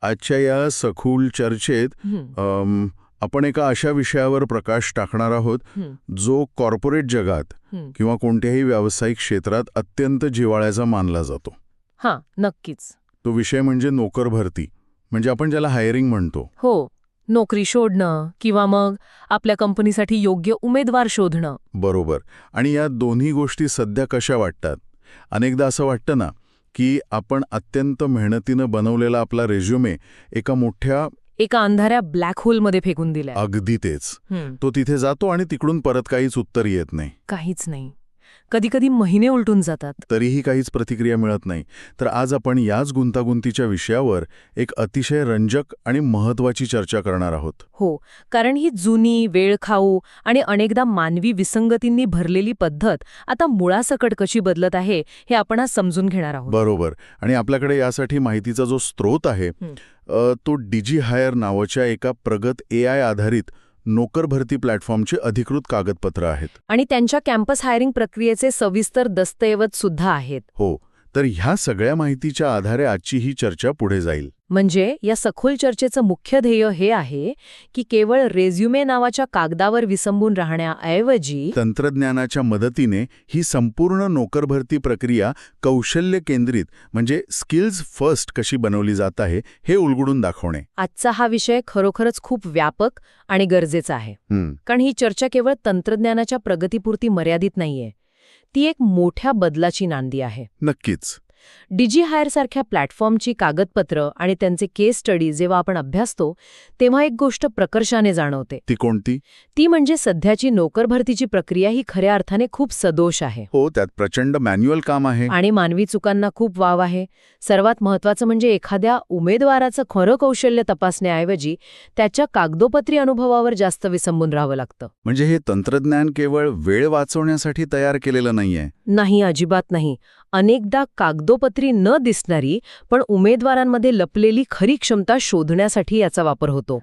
आजच्या या सखोल चर्चेत हं, आपण एका अशा विषयावर प्रकाश टाकणार आहोत हं, जो कॉर्पोरेट जगात हं. किंवा कोणत्याही व्यावसायिक क्षेत्रात अत्यंत जिव्हाळ्याचा मानला जातो. हां, नक्कीच. तो विषय म्हणजे नोकर भरती, म्हणजे आपण ज्याला हायरिंग म्हणतो. हो, नोकरी शोधणं किंवा मग आपल्या कंपनीसाठी योग्य उमेदवार शोधणं. बरोबर. आणि या दोन्ही गोष्टी सध्या कशा वाटतात? अनेकदा असं वाटतं ना की आपण अत्यंत मेहनतीनं बनवलेला आपला रेझ्युमे एका मोठ्या एका अंधाऱ्या ब्लॅक होलमध्ये फेकून दिलाय. अगदी तेच. हं, तो तिथे जातो आणि तिकडून परत काहीच उत्तर येत नाही. काहीच नाही. कधी-कधी महिने उलटून जातात. तरीही काहीच प्रतिक्रिया मिळत नाही. तर आज आपण याच गुंतागुंतीच्या विषयावर एक अतिशय रंजक आणि महत्त्वाची चर्चा करणार आहोत. हो, कारण ही जुनी, वेळखाऊ आणि अनेकदा मानवी विसंगतींनी भरलेली पद्धत आता मुळासकट कशी बदलत आहे हे आपण आज समजून घेणार आहोत. बरोबर. आणि आपल्याकडे यासाठी माहितीचा जो स्रोत आहे तो DigiHire नावाच्या एका प्रगत AI आधारित नोकर भरती प्लॅटफॉर्मचे अधिकृत कागदपत्र आहेत. आणि त्यांच्या कॅम्पस हायरिंग प्रक्रियेचे सविस्तर दस्तऐवज सुद्धा आहेत. हो. तर ह्या सगळ्या माहितीच्या आधारे आजची ही चर्चा पुढे जाईल. म्हणजे या सखोल चर्चेचं मुख्य ध्येय हे आहे की केवळ रेझ्युमे नावाच्या कागदावर विसंबून राहण्याऐवजी तंत्रज्ञानाच्या मदतीने ही संपूर्ण नोकर भरती प्रक्रिया कौशल्य केंद्रित म्हणजे स्किल्स फर्स्ट कशी बनवली जात आहे हे उलगडून दाखवणे. आजचा हा विषय खरोखरच खूप व्यापक आणि गरजेचा आहे. कारण ही चर्चा केवळ तंत्रज्ञानाच्या प्रगतीपुरती मर्यादित नाहीये. ती एक मोठ्या बदलाची नांदी आहे. नक्कीच. DigiHire सारख्या प्लॅटफॉर्मची कागदपत्र आणि त्यांचे केस स्टडी जेव्हा आपण अभ्यासतो तेव्हा एक गोष्ट प्रकर्षाने जाणवते. ती कोणती? ती म्हणजे सध्याची नोकर भरतीची प्रक्रिया ही खऱ्या अर्थाने खूप सदोष आहे. हो, त्यात प्रचंड मॅन्युअल काम आहे. आणि मानवी चुकांना खूप वाव आहे. सर्वात महत्त्वाचं म्हणजे एखाद्या उमेदवाराचं खरं कौशल्य तपासण्याऐवजी त्याच्या कागदोपत्री अनुभवावर जास्त विसंबून राहावं लागतं. म्हणजे हे तंत्रज्ञान केवळ वेळ वाचवण्यासाठी तयार केलेलं नाहीये. नाही, अजिबात नाही. अनेकदा कागदोपत्री न दिसणारी पण उमेदवारांमध्ये लपलेली खरी क्षमता शोधण्यासाठी याचा वापर होतो.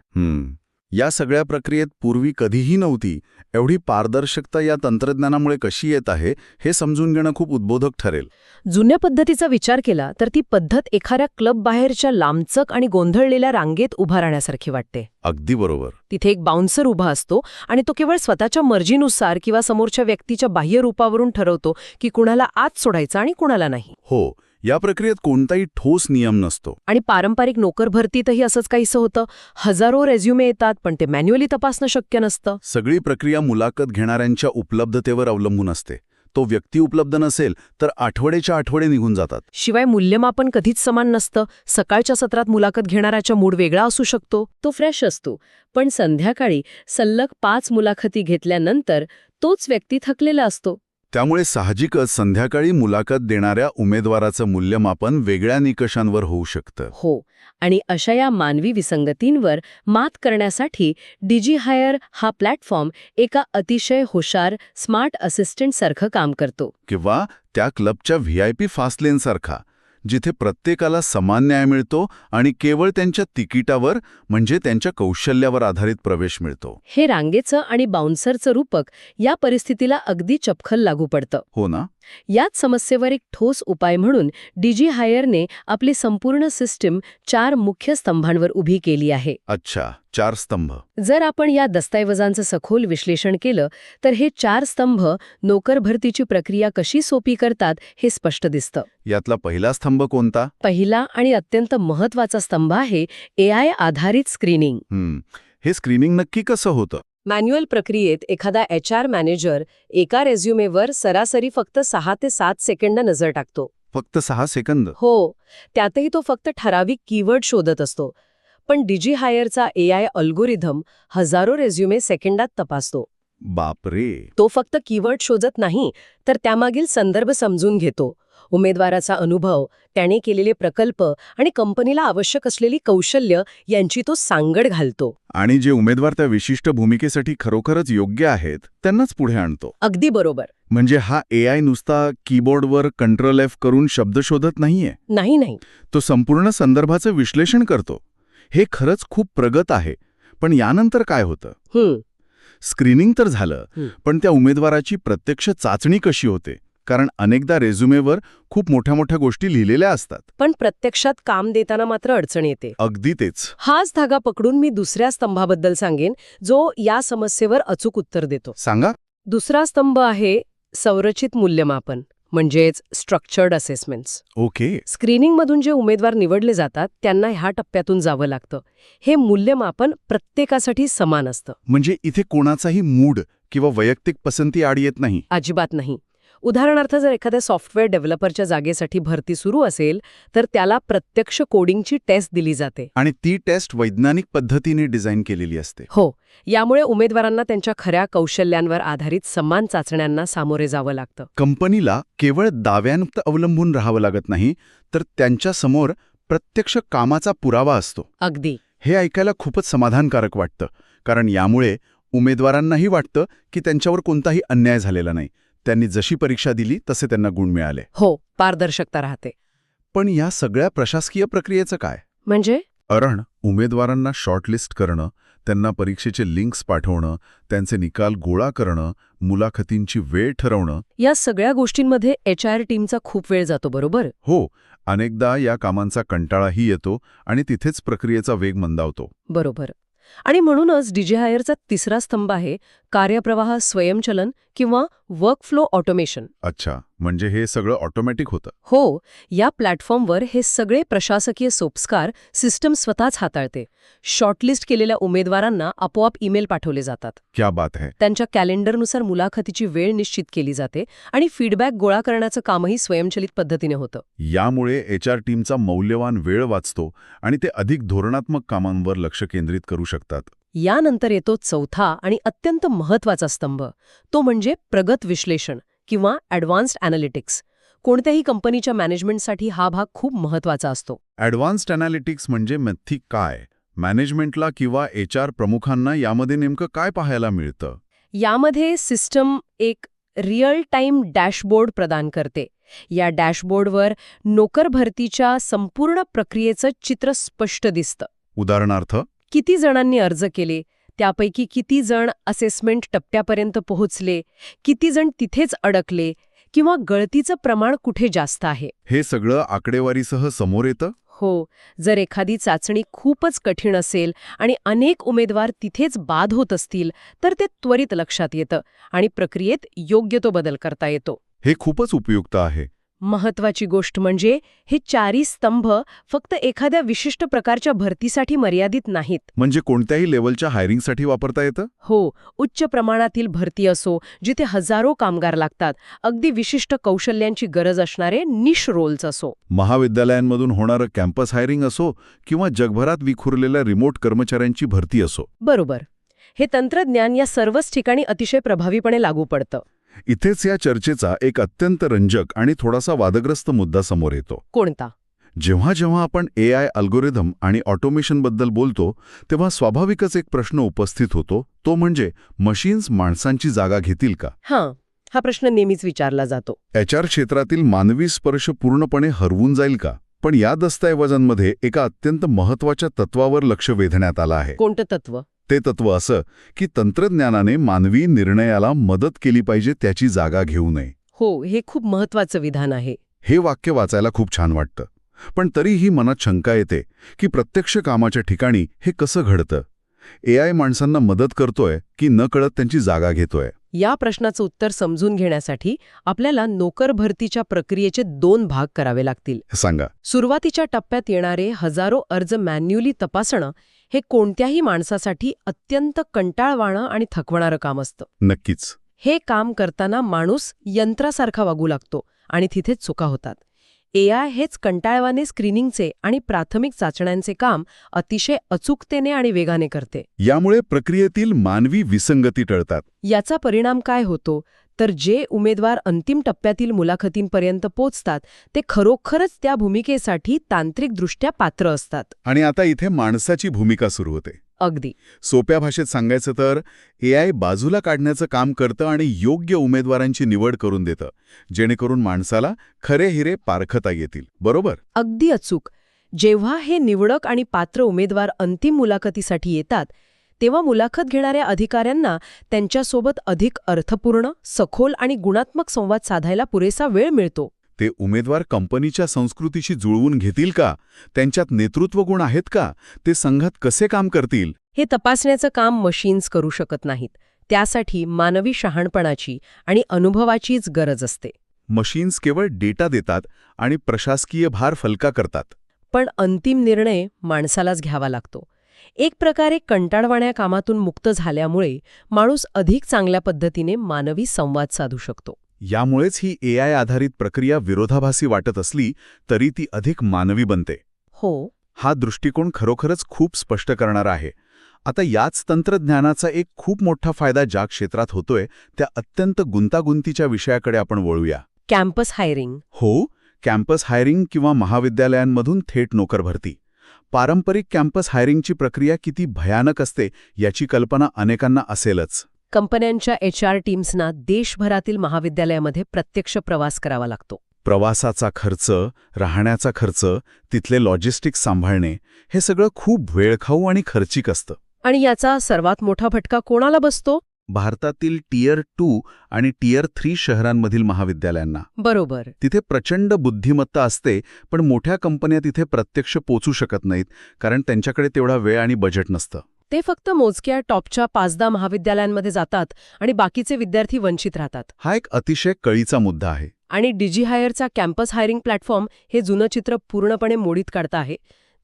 या सगळ्या प्रक्रियेत पूर्वी कधीही नव्हती. एवढी पारदर्शकता या तंत्रज्ञानामुळे कशी येत आहे हे समजून घेणं खूप उद्बोधक ठरेल. जुन्या पद्धतीचा विचार केला तर ती पद्धत एखाद्या क्लब बाहेरच्या लांबचक आणि गोंधळलेल्या रांगेत उभा राहण्यासारखी वाटते. अगदी बरोबर. तिथे एक बाउन्सर उभा असतो आणि तो केवळ स्वतःच्या मर्जीनुसार किंवा समोरच्या व्यक्तीच्या बाह्य रूपावरून ठरवतो की कुणाला आत सोडायचं आणि कुणाला नाही. हो, या प्रक्रियेत कोणताही ठोस नियम नसतो. आणि पारंपरिक नोकर भरतीतही असंच काहीसं होतं. हजारो रेझ्युमे येतात पण ते मॅन्युअली तपासणं शक्य नसतं. सगळी प्रक्रिया मुलाखत घेणाऱ्यांच्या उपलब्धतेवर अवलंबून असते. तो व्यक्ती उपलब्ध नसेल तर आठवड्याच्या आठवडे निघून जातात. शिवाय मूल्यमापन कधीच समान नसतं. सकाळच्या सत्रात मुलाखत घेणाऱ्याचा मूड वेगळा असू शकतो. तो फ्रेश असतो. पण संध्याकाळी सलग 5 मुलाखती घेतल्यानंतर तोच व्यक्ती थकलेला असतो. त्यामुळे साहजिकच संध्याकाळी मुलाखत देणाऱ्या उमेदवाराचं मूल्यमापन वेगळ्या निकषांवर होऊ शकतं. हो, आणि अशा या मानवी विसंगतींवर मात करण्यासाठी DigiHire हा प्लॅटफॉर्म एका अतिशय हुशार स्मार्ट असिस्टंटसारखं काम करतो. किंवा त्या क्लबच्या VIP फास्टलेन सारखा, जिथे प्रत्येकाला समान न्याय मिळतो आणि केवळ त्यांच्या तिकिटावर म्हणजे त्यांच्या कौशल्यावर आधारित प्रवेश मिळतो. हे रांगेचं आणि बाउन्सरचं रूपक या परिस्थितीला अगदी चपखल लागू पडतं. हो ना? याच समस्येवर एक ठोस उपाय म्हणून DigiHireने आपली संपूर्ण सिस्टीम 4 मुख्य स्तंभांवर उभी केली आहे. अच्छा, 4 स्तंभ. जर आपण या दस्तऐवजांचं सखोल विश्लेषण केलं तर हे 4 स्तंभ नोकर भरतीची प्रक्रिया कशी सोपी करतात हे स्पष्ट दिसतं. यातला पहिला स्तंभ कोणता? पहिला आणि अत्यंत महत्त्वाचा स्तंभ आहे AI आधारित स्क्रीनिंग. हे स्क्रीनिंग नक्की कसं होतं? मॅन्युअल प्रक्रियेत एखादा HR मॅनेजर एका रेझ्युमेवर सरासरी फक्त 6 ते 7 सेकंद नजर टाकतो. फक्त 6 सेकंद? हो, त्यातही तो फक्त ठराविक कीवर्ड शोधत असतो. पण DigiHireचा AI अल्गोरिथम हजारो रेझ्युमे सेकंदात तपासतो. बापरे. तो फक्त कीवर्ड शोधत नाही तर त्यामागील संदर्भ समजून घेतो. उमेदवाराचा अनुभव, त्याने केलेले प्रकल्प आणि कंपनीला आवश्यक असलेली कौशल्य यांची तो सांगड घालतो. आणि जे उमेदवार त्या विशिष्ट भूमिकेसाठी खरोखरच योग्य आहेत त्यांनाच पुढे आणतो. अगदी बरोबर. म्हणजे हा AI नुसता कीबोर्डवर Ctrl F करून शब्द शोधत नाहीये. नाही. तो संपूर्ण संदर्भाचं विश्लेषण करतो. हे खरंच खूप प्रगत आहे. पण यानंतर काय होतं? स्क्रीनिंग तर झालं, पण त्या उमेदवाराची प्रत्यक्ष चाचणी कशी होते? कारण अनेकदा रेझ्युमेवर खूप मोठ्या मोठ्या गोष्टी लिहिलेल्या असतात. पण प्रत्यक्षात काम देताना मात्र अडचण येते. अगदी तेच. हाच धागा पकडून मी दुसऱ्या स्तंभाबद्दल सांगेन, जो या समस्येवर अचूक उत्तर देतो. सांगा. दुसरा स्तंभ आहे संरचित मूल्यमापन, म्हणजेच स्ट्रक्चर्ड असेसमेंट्स. ओके. स्क्रीनिंगमधून जे उमेदवार निवडले जातात त्यांना ह्या टप्प्यातून जावं लागतं. हे मूल्यमापन प्रत्येकासाठी समान असतं. म्हणजे इथे कोणाचाही मूड किंवा वैयक्तिक पसंती आड येत नाही. अजिबात नाही. उदाहरणार्थ जर एखाद्या सॉफ्टवेअर डेव्हलपरच्या जागेसाठी भरती सुरू असेल तर त्याला प्रत्यक्ष कोडिंगची टेस्ट दिली जाते. आणि ती टेस्ट वैज्ञानिक पद्धतीने डिझाईन केलेली असते. हो. यामुळे उमेदवारांना त्यांच्या खऱ्या कौशल्यांवर आधारित समान चाचण्यांना सामोरे जावं लागतं. कंपनीला केवळ दाव्यांवर अवलंबून राहावं लागत नाही, तर त्यांच्यासमोर प्रत्यक्ष कामाचा पुरावा असतो. अगदी. हे ऐकायला खूपच समाधानकारक वाटतं, कारण यामुळे उमेदवारांनाही वाटतं की त्यांच्यावर कोणताही अन्याय झालेला नाही. त्यांनी जशी परीक्षा दिली तसे त्यांना गुण मिळाले. हो, पारदर्शकता राहते. पण या सगळ्या प्रशासकीय प्रक्रियेचं काय? म्हणजे उमेदवारांना शॉर्टलिस्ट करणं, त्यांना परीक्षेचे लिंक्स पाठवणं, त्यांचे निकाल गोळा करणं, मुलाखतींची वेळ ठरवणं. या सगळ्या गोष्टींमध्ये HR टीमचा खूप वेळ जातो, बरोबर? हो, अनेकदा या कामांचा कंटाळाही येतो आणि तिथेच प्रक्रियेचा वेग मंदावतो. बरोबर. आणि म्हणूनच DigiHireचा तिसरा स्तंभ आहे कार्यप्रवाह स्वयंचलन किंवा वर्कफ्लो ऑटोमेशन. अच्छा, म्हणजे हे सगळं ऑटोमॅटिक होतं. हो, या प्लॅटफॉर्मवर हे सगळे प्रशासकीय सोपस्कार सिस्टम स्वतःच हाताळते. शॉर्टलिस्ट केलेल्या उमेदवारांना आपोआप ईमेल पाठवले जातात. क्या बात है. त्यांच्या कॅलेंडरनुसार मुलाखतीची वेळ निश्चित केली जाते आणि फीडबॅक गोळा करण्याचं कामही स्वयंचलित पद्धतीने होतं. यामुळे HR टीमचा मौल्यवान वेळ वाचतो आणि ते अधिक धोरणात्मक कामांवर लक्ष केंद्रित करू शकतात. यानंतर येतो चौथा आणि अत्यंत महत्वाचा स्तंभ, तो म्हणजे प्रगत विश्लेषण किंवा ॲडव्हान्स्ड ॲनालिटिक्स. कोणत्याही कंपनीच्या मॅनेजमेंटसाठी हा भाग खूप महत्वाचा असतो. ॲडव्हान्स्ड ॲनालिटिक्स म्हणजे नक्की काय? मॅनेजमेंटला किंवा HR प्रमुखांना यामध्ये नेमकं काय पाहायला मिळतं? यामध्ये सिस्टम एक रिअल टाईम डॅशबोर्ड प्रदान करते. या डॅशबोर्डवर नोकर भरतीच्या संपूर्ण प्रक्रियेचं चित्र स्पष्ट दिसतं. उदाहरणार्थ, किती जणांनी अर्ज केले, त्यापैकी किती जण असेसमेंट टप्प्यापर्यंत पोहोचले, किती जण तिथेच अडकले, किंवा गळतीचं प्रमाण कुठे जास्त आहे. हे सगळं आकडेवारीसह समोर येतं? हो. जर एखादी चाचणी खूपच कठीण असेल आणि अनेक उमेदवार तिथेच बाद होत असतील तर ते त्वरित लक्षात येतं आणि प्रक्रियेत योग्य तो बदल करता येतो. हे खूपच उपयुक्त आहे. महत्वाची गोष्ट म्हणजे हे चारही स्तंभ फक्त एखाद्या विशिष्ट प्रकारच्या भरतीसाठी मर्यादित नाहीत. म्हणजे कोणत्याही लेवलच्या हायरिंगसाठी वापरता येतं? हो, उच्च प्रमाणातील भरती असो, जिथे हजारो कामगार लागतात, अगदी विशिष्ट कौशल्यांची गरज असणारे निश रोल्स असो, महाविद्यालयांमधून होणारं कॅम्पस हायरिंग असो किंवा जगभरात विखुरलेल्या रिमोट कर्मचाऱ्यांची भरती असो. बरोबर. हे तंत्रज्ञान या सर्वच ठिकाणी अतिशय प्रभावीपणे लागू पडतं. इथेच या चर्चेचा एक अत्यंत रंजक आणि थोडासा वादग्रस्त मुद्दा समोर येतो. कोणता? जेव्हा जेव्हा आपण AI अल्गोरिदम आणि ऑटोमेशनबद्दल बोलतो तेव्हा स्वाभाविकच एक प्रश्न उपस्थित होतो, तो म्हणजे मशीन्स माणसांची जागा घेतील का? हा प्रश्न नेहमीच विचारला जातो. HR क्षेत्रातील मानवी स्पर्श पूर्णपणे हरवून जाईल का? पण या दस्तऐवजांमध्ये एका अत्यंत महत्त्वाच्या तत्वावर लक्ष वेधण्यात आलं आहे. कोणतं तत्व? ते तत्व असं की तंत्रज्ञानाने मानवी निर्णयाला मदत केली पाहिजे, त्याची जागा घेऊ नये. हो, हे खूप महत्वाचं विधान आहे. हे वाक्य वाचायला खूप छान वाटतं. पण तरीही मनात शंका येते की प्रत्यक्ष कामाच्या ठिकाणी हे कसं घडतं? AI माणसांना मदत करतोय की नकळत त्यांची जागा घेतोय? या प्रश्नाचं उत्तर समजून घेण्यासाठी आपल्याला नोकर भरतीच्या प्रक्रियेचे 2 भाग करावे लागतील. सांगा. सुरुवातीच्या टप्प्यात येणारे हजारो अर्ज मॅन्युअली तपासणं हे कोणत्याही माणसासाठी अत्यंत कंटाळवाणं आणि थकवणारं काम असतं. नक्कीच. हे काम करताना माणूस यंत्रासारखा वागू लागतो आणि तिथेच चुका होतात. AI हेच कंटाळवाणे स्क्रीनिंगचे आणि प्राथमिक चाचण्यांचे काम अतिशय अचूकतेने आणि वेगाने करते. यामुळे प्रक्रियेतील मानवी विसंगती टळतात. याचा परिणाम काय होतो तर जे उमेदवार अंतिम टप्प्यातील मुलाखतींपर्यंत पोचतात ते खरोखरच त्या भूमिकेसाठी तांत्रिकदृष्ट्या पात्र असतात. आणि आता इथे माणसाची भूमिका सुरू होते. अगदी सोप्या भाषेत सांगायचं तर AI बाजूला काढण्याचं काम करतं आणि योग्य उमेदवारांची निवड करून देतं, जेणेकरून माणसाला खरे हिरे पारखता येतील. बरोबर? अगदी अचूक. जेव्हा हे निवडक आणि पात्र उमेदवार अंतिम मुलाखतीसाठी येतात तेव्हा मुलाखत घेणाऱ्या अधिकाऱ्यांना त्यांच्यासोबत अधिक अर्थपूर्ण, सखोल आणि गुणात्मक संवाद साधायला पुरेसा वेळ मिळतो. ते उमेदवार कंपनीच्या संस्कृतीशी जुळवून घेतील का? त्यांच्यात नेतृत्व गुण आहेत का? ते संघात कसे काम करतील? हे तपासण्याचं काम मशीन्स करू शकत नाहीत. त्यासाठी मानवी शहाणपणाची आणि अनुभवाचीच गरज असते. मशीन्स केवळ डेटा देतात आणि प्रशासकीय भार फलका करतात. पण अंतिम निर्णय माणसालाच घ्यावा लागतो. एक प्रकारे कंटाळवाण्या कामातून मुक्त झाल्यामुळे माणूस अधिक चांगल्या पद्धतीने मानवी संवाद साधू शकतो. यामुळेच ही AI आधारित प्रक्रिया विरोधाभासी वाटत असली तरी ती अधिक मानवी बनते. हो, हा दृष्टिकोन खरोखरच खूप स्पष्ट करणारा आहे. आता याच तंत्रज्ञानाचा एक खूप मोठा फायदा ज्या क्षेत्रात होतोय त्या अत्यंत गुंतागुंतीच्या विषयाकडे आपण वळूया. Campus hiring. हो, कॅम्पस हायरिंग किंवा महाविद्यालयांमधून थेट नोकर भरती. पारंपरिक कॅम्पस हायरिंगची प्रक्रिया किती भयानक असते याची कल्पना अनेकांना असेलच. कंपन्यांच्या HR टीम्सना देशभरातील महाविद्यालयामध्ये प्रत्यक्ष प्रवास करावा लागतो. प्रवासाचा खर्च, राहण्याचा खर्च, तिथले लॉजिस्टिक्स सांभाळणे हे सगळं खूप वेळखाऊ आणि खर्चिक असतं. आणि याचा सर्वात मोठा फटका कोणाला बसतो? भारतातील टियर 2 आणि टियर 3 शहरांमधील महाविद्यालयांना. बरोबर. तिथे प्रचंड बुद्धिमत्ता असते, पण मोठ्या कंपन्या तिथे प्रत्यक्ष पोचू शकत नाहीत कारण त्यांच्याकडे तेवढा वेळ आणि बजेट नसतं. ते फक्त मोजक्या टॉपच्या 5-10 महाविद्यालयांमध्ये जातात आणि बाकीचे विद्यार्थी वंचित राहतात. हा एक अतिशय कळीचा मुद्दा आहे. आणि डिजीहायरचा कॅम्पस हायरिंग प्लॅटफॉर्म हे जुनं चित्र पूर्णपणे मोडीत काढतं आहे.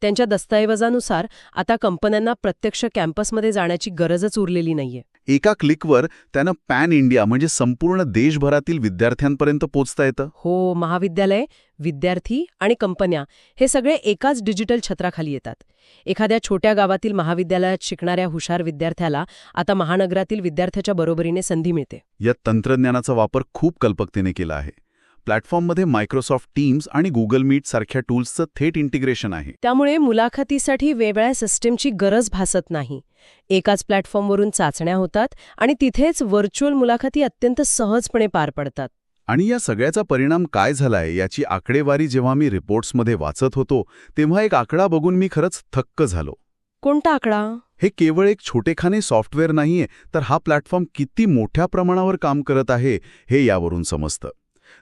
त्यांच्या दस्तऐवजानुसार आता कंपन्यांना प्रत्यक्ष कॅम्पसमध्ये जाण्याची गरजच उरलेली नाहीये. एका क्लिकवर त्यानं पॅन इंडिया म्हणजे संपूर्ण देशभरातील विद्यार्थ्यांपर्यंत पोचता येतं. हो, महाविद्यालय, विद्यार्थी आणि कंपन्या हे सगळे एकाच डिजिटल छत्राखाली येतात. एखाद्या छोट्या गावातील महाविद्यालयात शिकणाऱ्या हुशार विद्यार्थ्याला आता महानगरातील विद्यार्थ्याच्या बरोबरीने संधी मिळते. या तंत्रज्ञानाचा वापर खूप कल्पकतेने केला आहे. प्लॅटफॉर्ममध्ये मायक्रोसॉफ्ट टीम्स आणि गुगल मीट सारख्या टूल्सचं थेट इंटिग्रेशन आहे. त्यामुळे मुलाखतीसाठी वेगळ्या सिस्टीमची गरज भासत नाही. एकाच प्लॅटफॉर्मवरून चाचण्या होतात आणि तिथेच व्हर्च्युअल मुलाखती अत्यंत सहजपणे पार पडतात. आणि या सगळ्याचा परिणाम काय झालाय याची आकडेवारी जेव्हा मी रिपोर्ट्समध्ये वाचत होतो तेव्हा एक आकडा बघून मी खरंच थक्क झालो. कोणता आकडा? हे केवळ एक छोटेखाने सॉफ्टवेअर नाहीये, तर हा प्लॅटफॉर्म किती मोठ्या प्रमाणावर काम करत आहे हे यावरून समजतं.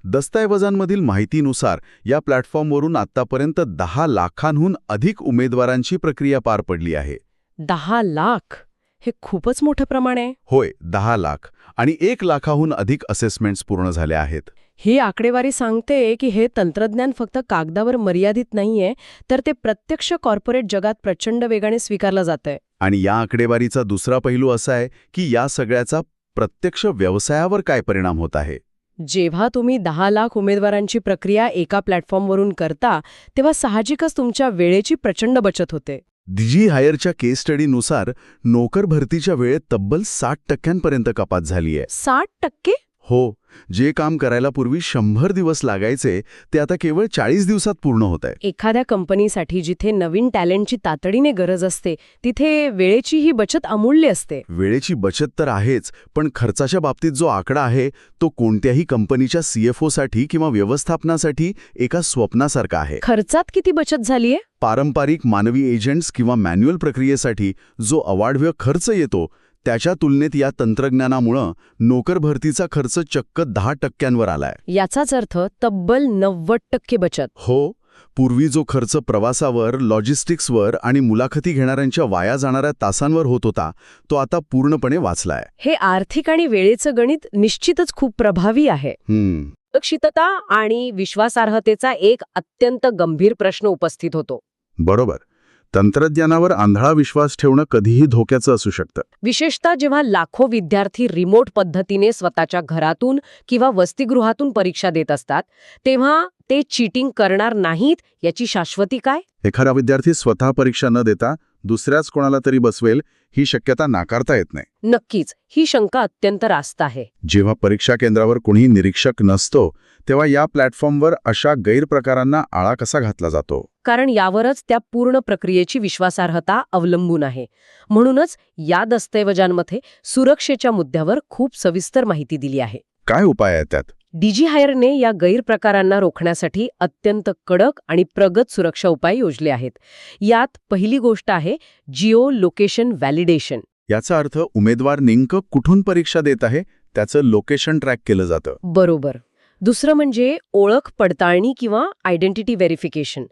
दस्तऐवजांमधील माहितीनुसार या प्लॅटफॉर्मवरून आतापर्यंत 10 लाखांहून अधिक उमेदवारांची प्रक्रिया पार पडली आहे. 10 लाख? हे खूपच मोठं प्रमाण आहे. होय, 10 लाख आणि 1 लाखाहून अधिक असेसमेंट्स पूर्ण झाल्या आहेत. ही आकडेवारी सांगते की हे तंत्रज्ञान फक्त कागदावर मर्यादित नाहीये, तर ते प्रत्यक्ष कॉर्पोरेट जगात प्रचंड वेगाने स्वीकारलं जातंय. आणि या आकडेवारीचा दुसरा पैलू असा आहे की या सगळ्याचा प्रत्यक्ष व्यवसायावर काय परिणाम होत आहे. जेव्हा तुम्ही 10 लाख उमेदवारांची प्रक्रिया एका प्लॅटफॉर्मवरून करता तेव्हा साहजिकच तुमच्या वेळेची प्रचंड बचत होते. डिजीहायरच्या केस स्टडीनुसार नोकर भरतीच्या वेळेत तब्बल 60% कपात झालीय. 60%? हो, जे काम करायला पूर्वी 100 दिवस लागायचे ते आता केवळ 40 दिवसात पूर्ण होत आहे. एखाद्या कंपनीसाठी जिथे नवीन टॅलेंटची तातडीने गरज असते तिथे वेळेची ही बचत अमूल्य असते. वेळेची बचत तर आहेच, पण खर्चाच्या बाबतीत जो आकडा आहे तो कोणत्याही कंपनीच्या CFOसाठी किंवा व्यवस्थापनासाठी एका स्वप्नासारखा आहे. खर्चात किती बचत झालीये? पारंपरिक मानवी एजंट्स किंवा मॅन्युअल प्रक्रियेसाठी जो अवाढव्य खर्च येतो त्याच्या तुलनेत या तंत्रज्ञानामुळं नोकर भरतीचा खर्च चक्क 10% आलाय. याचाच अर्थ तब्बल 90% बचत. हो, पूर्वी जो खर्च प्रवासावर, लॉजिस्टिक्सवर आणि मुलाखती घेणाऱ्यांच्या वाया जाणाऱ्या तासांवर होत होता तो आता पूर्णपणे वाचलाय. हे आर्थिक आणि वेळेचं गणित निश्चितच खूप प्रभावी आहे. सुरक्षितता आणि विश्वासार्हतेचा एक अत्यंत गंभीर प्रश्न उपस्थित होतो. बरोबर. तंत्रज्ञानावर आंधळा विश्वास ठेवणं कधीही धोक्याचं असू शकतं. विशेषतः जेव्हा लाखो विद्यार्थी रिमोट पद्धतीने स्वतःच्या घरातून किंवा वसतिगृहातून परीक्षा देत असतात तेव्हा ते चीटिंग करणार नाहीत याची शाश्वती काय? एखादा विद्यार्थी स्वतः परीक्षा न देता दुसऱ्याच कोणाला तरी बसवेल ही शक्यता नाकारता येत नाही. नक्कीच, ही शंका अत्यंत रास्त आहे. जेव्हा परीक्षा केंद्रावर कोणीही निरीक्षक नसतो तेव्हा या प्लॅटफॉर्मवर अशा गैरप्रकारांना आळा कसा घातला जातो? कारण यावरच त्या पूर्ण प्रक्रियेची विश्वासार्हता अवलंबून आहे. म्हणूनच या दस्तऐवजांमध्ये सुरक्षेच्या मुद्द्यावर खूप सविस्तर माहिती दिली आहे. काय उपाय आहेत त्यात? डिजीहायरने या गैरप्रकारांना रोखण्यासाठी अत्यंत कडक आणि प्रगत सुरक्षा उपाय योजले आहेत. यात पहिली गोष्ट आहे जिओ लोकेशन व्हॅलिडेशन. याचा अर्थ उमेदवार नेमकं कुठून परीक्षा देत आहे त्याचं लोकेशन ट्रॅक केलं जातं. बरोबर. दुसरं म्हणजे ओळख पडताळणी किंवा आयडेंटिटी व्हेरिफिकेशन.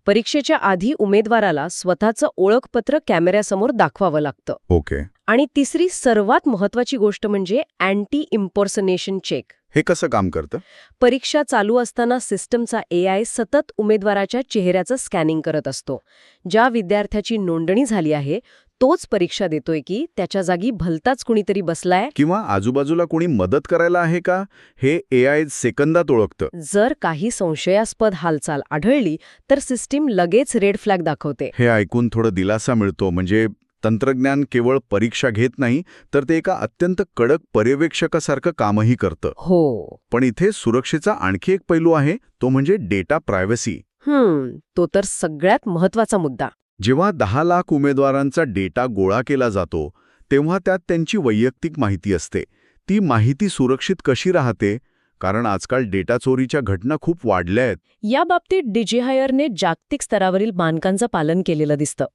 परीक्षेच्या आधी उमेदवाराला स्वतःचं ओळखपत्र कॅमेऱ्यासमोर दाखवावं लागतं. ओके. आणि तिसरी सर्वात महत्वाची गोष्ट म्हणजे अँटी इम्पर्सनेशन चेक. हे कसं काम करतं? परीक्षा चालू असताना सिस्टमचा AI सतत उमेदवाराच्या चेहऱ्याचं स्कॅनिंग करत असतो. ज्या विद्यार्थ्याची नोंदणी झाली आहे तोच परीक्षा देतोय की त्याच्या जागी भलताच कुणीतरी बसलाय. किंवा आजूबाजूला कोणी मदत करायला आहे का हे AI सेकंदात ओळखतं. जर काही संशयास्पद हालचाल आढळली तर सिस्टीम लगेच रेड फ्लॅग दाखवते. हे ऐकून थोडं दिलासा मिळतो. म्हणजे तंत्रज्ञान केवळ परीक्षा घेत नाही तर ते एका अत्यंत कडक पर्यवेक्षकासारखं कामही करतं. हो. पण इथे सुरक्षेचा आणखी एक पैलू आहे, तो म्हणजे डेटा प्रायव्हसी. तो तर सगळ्यात महत्वाचा मुद्दा. जेव्हा 10 लाख उमेदवारांचा डेटा गोळा केला जातो तेव्हा त्यात त्यांची वैयक्तिक माहिती असते. ती माहिती सुरक्षित कशी राहते? कारण आजकाल डेटा चोरीच्या घटना खूप वाढल्या आहेत. या बाबतीत डिजिहायरने जागतिक स्तरावरील मानकांचं पालन केलेलं दिसतं.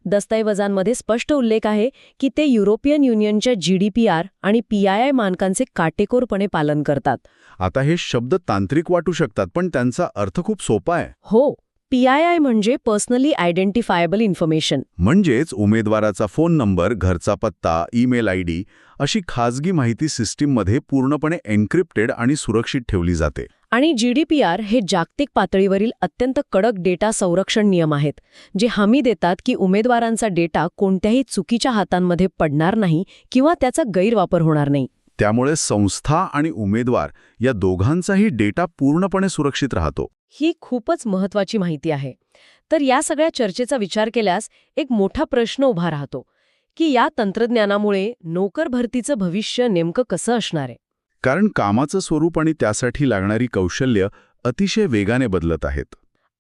दस्तऐवजांमध्ये स्पष्ट उल्लेख आहे की ते युरोपियन युनियनच्या GDPR आणि PII मानकांचे काटेकोरपणे पालन करतात. आता हे शब्द तांत्रिक वाटू शकतात पण त्यांचा अर्थ खूप सोपा आहे. हो. PII म्हणजे पर्सनली आयडेंटिफायबल इन्फॉर्मेशन. म्हणजेच उमेदवाराचा फोन नंबर, घरचा पत्ता, ईमेल ID अशी खाजगी माहिती सिस्टीममध्ये पूर्णपणे एन्क्रिप्टेड आणि सुरक्षित ठेवली जाते. आणि GDPR हे जागतिक पातळीवरील अत्यंत कडक डेटा संरक्षण नियम आहेत, जे हमी देतात की उमेदवारांचा डेटा कोणत्याही चुकीच्या हातांमध्ये पडणार नाही किंवा त्याचा गैरवापर होणार नाही. त्यामुळे संस्था आणि उमेदवार या दोघांचाही डेटा पूर्णपणे सुरक्षित राहतो. ही खूपच महत्वाची माहिती आहे. तर या सगळ्या चर्चेचा विचार केल्यास एक मोठा प्रश्न उभा राहतो की या तंत्रज्ञानामुळे नोकर भरतीचं भविष्य नेमकं कसं असणार आहे. कारण कामाचं स्वरूप आणि त्यासाठी लागणारी कौशल्य अतिशय वेगाने बदलत आहेत.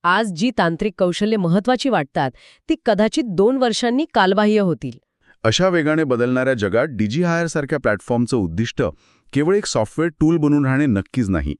आज जी तांत्रिक कौशल्ये महत्वाची वाटतात ती कदाचित 2 वर्षांनी कालबाह्य होतील. अशा वेगाने बदलणाऱ्या जगात डिजिहायरसारख्या प्लॅटफॉर्मचं उद्दिष्ट केवळ एक सॉफ्टवेअर टूल बनून राहणे नक्कीच नाही.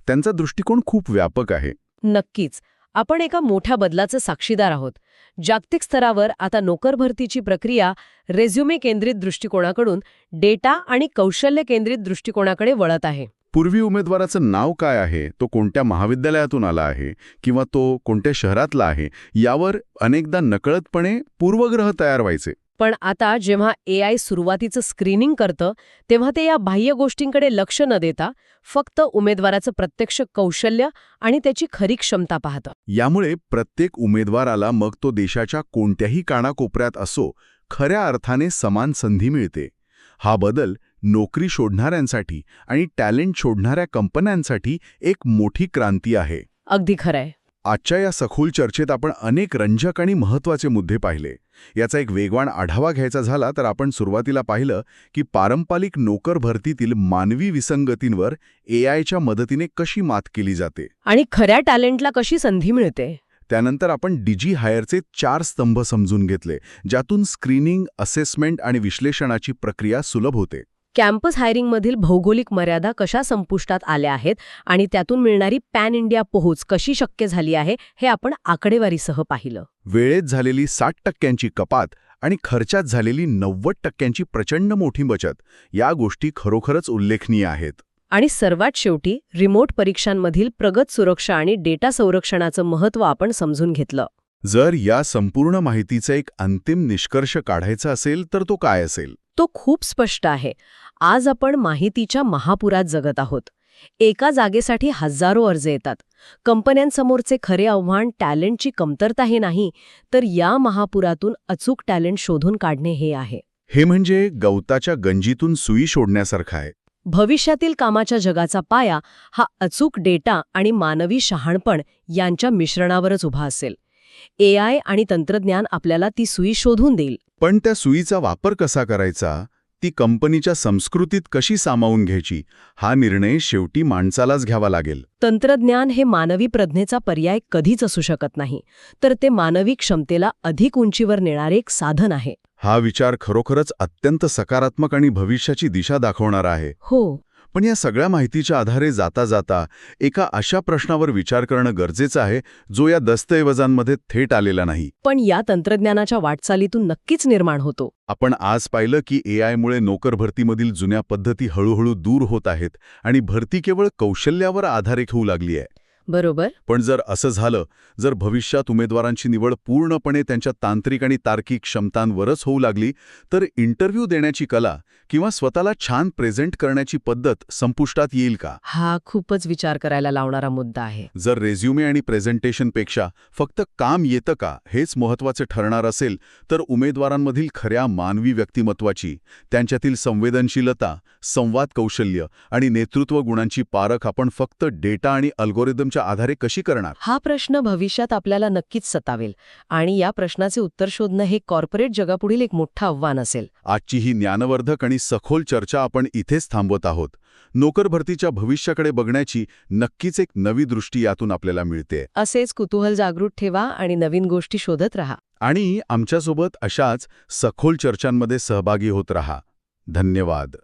त्यांचा दृष्टिकोन खूप व्यापक आहे. नक्कीच. आपण एका मोठ्या बदलाचे साक्षीदार आहोत. जागतिक स्तरावर आता नोकर भरतीची प्रक्रिया रेझ्युमे केंद्रित दृष्टिकोनाकडून डेटा आणि कौशल्य केंद्रित दृष्टिकोनाकडे वळत आहे. पूर्वी उमेदवाराचं नाव काय आहे, तो कोणत्या महाविद्यालयातून आला आहे किंवा तो कोणत्या शहरातला आहे यावर अनेकदा नकळतपणे पूर्वग्रह तयार व्हायचे. पण आता जेव्हा AI सुरुवातीचं स्क्रीनिंग करतं तेव्हा ते या बाह्य गोष्टींकडे लक्ष न देता फक्त उमेदवाराचं प्रत्यक्ष कौशल्य आणि त्याची खरी क्षमता पाहतं. यामुळे प्रत्येक उमेदवाराला, मग तो देशाच्या कोणत्याही कानाकोपऱ्यात असो, खऱ्या अर्थाने समान संधी मिळते. हा बदल नोकरी शोधणाऱ्यांसाठी आणि टॅलेंट शोधणाऱ्या कंपन्यांसाठी एक मोठी क्रांती आहे. अगदी खरंय. आजच्या या सखोल चर्चेत आपण अनेक रंजक आणि महत्त्वाचे मुद्दे पाहिले. याचा एक वेगवान आढावा घ्यायचा झाला तर आपण सुरुवातीला पाहिलं की पारंपरिक नोकर भरतीतील मानवी विसंगतींवर AIच्या मदतीने कशी मात केली जाते आणि खऱ्या टॅलेंटला कशी संधी मिळते. त्यानंतर आपण डिजिहायरचे 4 स्तंभ समजून घेतले, ज्यातून स्क्रीनिंग, असेसमेंट आणि विश्लेषणाची प्रक्रिया सुलभ होते. कॅम्पस हायरिंगमधील भौगोलिक मर्यादा कशा संपुष्टात आल्या आहेत आणि त्यातून मिळणारी पॅन इंडिया पोहोच कशी शक्य झाली आहे हे आपण आकडेवारीसह पाहिलं. वेळेत झालेली 60% कपात आणि खर्चात झालेली 90% प्रचंड मोठी बचत, या गोष्टी खरोखरच उल्लेखनीय आहेत. आणि सर्वात शेवटी रिमोट परीक्षांमधील प्रगत सुरक्षा आणि डेटा संरक्षणाचं महत्त्व आपण समजून घेतलं. जर या संपूर्ण माहितीचा एक अंतिम निष्कर्ष काढायचा असेल तर तो काय असेल? तो खूप स्पष्ट आहे. आज आपण माहितीच्या महापुरात जगत आहोत. एका जागेसाठी हजारो अर्ज येतात. कंपन्यांसमोरचे खरे आव्हान टॅलेंटची कमतरता हे नाही, तर या महापुरातून अचूक टॅलेंट शोधून काढणे हे आहे. हे म्हणजे गवताच्या गंजीतून सुई शोधण्यासारखं आहे. भविष्यातील कामाच्या जगाचा पाया हा अचूक डेटा आणि मानवी शहाणपण यांच्या मिश्रणावरच उभा असेल. AI आणि तंत्रज्ञान आपल्याला ती सुई शोधून देईल. पण त्या सुईचा वापर कसा करायचा, ती कंपनीच्या संस्कृतीत कशी सामावून घ्यायची, हा निर्णय शेवटी माणसालाच घ्यावा लागेल. तंत्रज्ञान हे मानवी प्रज्ञेचा पर्याय कधीच असू शकत नाही, तर ते मानवी क्षमतेला अधिक उंचीवर नेणारे एक साधन आहे. हा विचार खरोखरच अत्यंत सकारात्मक आणि भविष्याची दिशा दाखवणारा आहे. हो. पण या सगळ्या माहितीच्या आधारे जाता जाता एका अशा प्रश्नावर विचार करणं गरजेचं आहे जो या दस्तऐवजांमध्ये थेट आलेला नाही. पण या तंत्रज्ञानाच्या वाटचालीतून नक्कीच निर्माण होतो. आपण आज पाहिलं की AI मुळे नोकर भरतीमधील जुन्या पद्धती हळूहळू दूर होत आहेत आणि भरती केवळ कौशल्यावर आधारित होऊ लागली आहे. बरोबर. पण जर असं झालं, जर भविष्यात उमेदवारांची निवड पूर्णपणे त्यांच्या तांत्रिक आणि तार्किक क्षमतांवरच होऊ लागली, तर इंटरव्ह्यू देण्याची कला किंवा स्वतःला छान प्रेझेंट करण्याची पद्धत संपुष्टात येईल का? हा खूपच विचार करायला लावणारा मुद्दा आहे. जर रेझ्युमे आणि प्रेझेंटेशनपेक्षा फक्त काम येतं का हेच महत्त्वाचे ठरणार असेल, तर उमेदवारांमधील खऱ्या मानवी व्यक्तिमत्वाची, त्यांच्यातील संवेदनशीलता, संवाद कौशल्य आणि नेतृत्व गुणांची पारख आपण फक्त डेटा आणि अल्गोरिदमच्या आधारे कशी करणार? हा प्रश्न भविष्यात आपल्याला नक्कीच सतावेल आणि या प्रश्नाचे उत्तर शोधणं हे कॉर्पोरेट जगापुढील एक मोठं आव्हान असेल. आजची ही ज्ञानवर्धक आणि सखोल चर्चा आपण इथेच थांबवत आहोत. नोकर भरतीच्या भविष्याकडे बघण्याची नक्कीच एक नवी दृष्टी यातून आपल्याला मिळते. असेच कुतूहल जागृत ठेवा आणि नवीन गोष्टी शोधत राहा. आणि आमच्यासोबत अशाच सखोल चर्चांमध्ये सहभागी होत रहा. धन्यवाद.